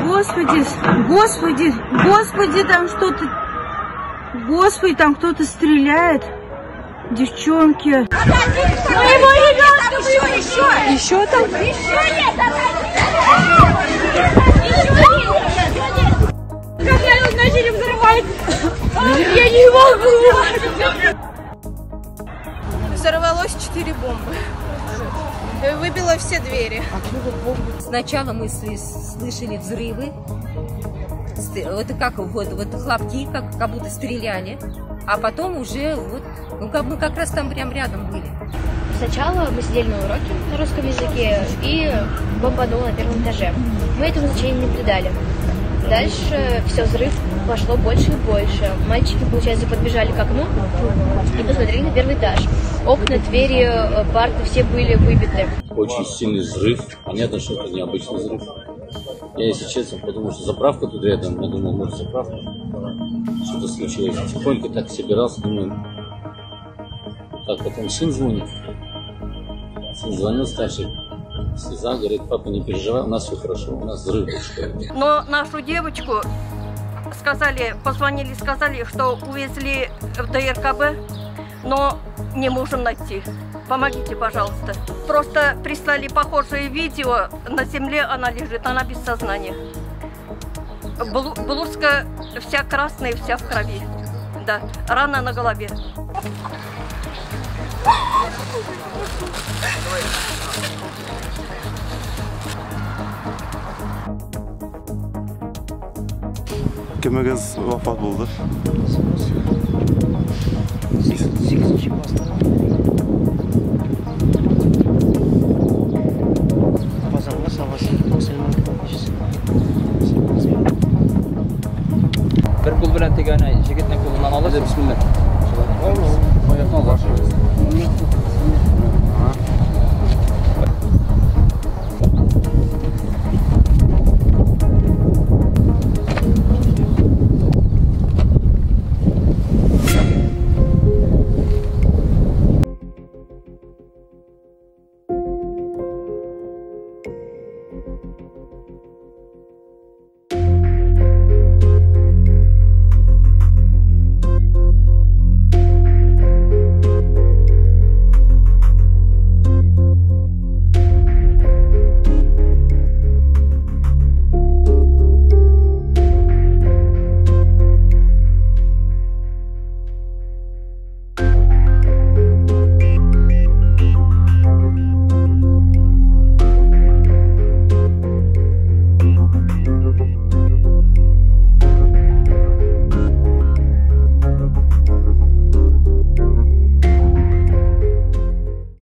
Господи, господи, господи, там что-то... Господи, там кто-то стреляет. Девчонки. Моего ребенка еще там? Когда его начали взрывать, я не могу. Взорвалось 4 бомбы. Выбило все двери. Сначала мы слышали взрывы, это как вот хлопки, как будто стреляли, а потом уже вот, мы как раз там прям рядом были. Сначала мы сидели на уроке на русском языке и бомбануло на первом этаже. Мы этому значения не придали. Дальше все, взрыв пошло больше и больше. Мальчики, получается, подбежали к окну и посмотрели на первый этаж. Окна, двери, парты все были выбиты. Очень сильный взрыв. Понятно, что это необычный взрыв. Я, если честно, подумал, что заправка тут рядом. Я думал, может, заправка. Что-то случилось. Тихонько так собирался, думаю. Так, потом сын звонит. Сын звонил старший. Слеза, говорит, папа, не переживай, у нас все хорошо, у нас взрыв. Но нашу девочку позвонили, сказали, что увезли в ДРКБ, но не можем найти. Помогите, пожалуйста. Просто прислали похожее видео, на земле она лежит, она без сознания. Блузка вся красная, вся в крови. Да, рана на голове. Kimimiz vafot bo'ldi. 8 класста.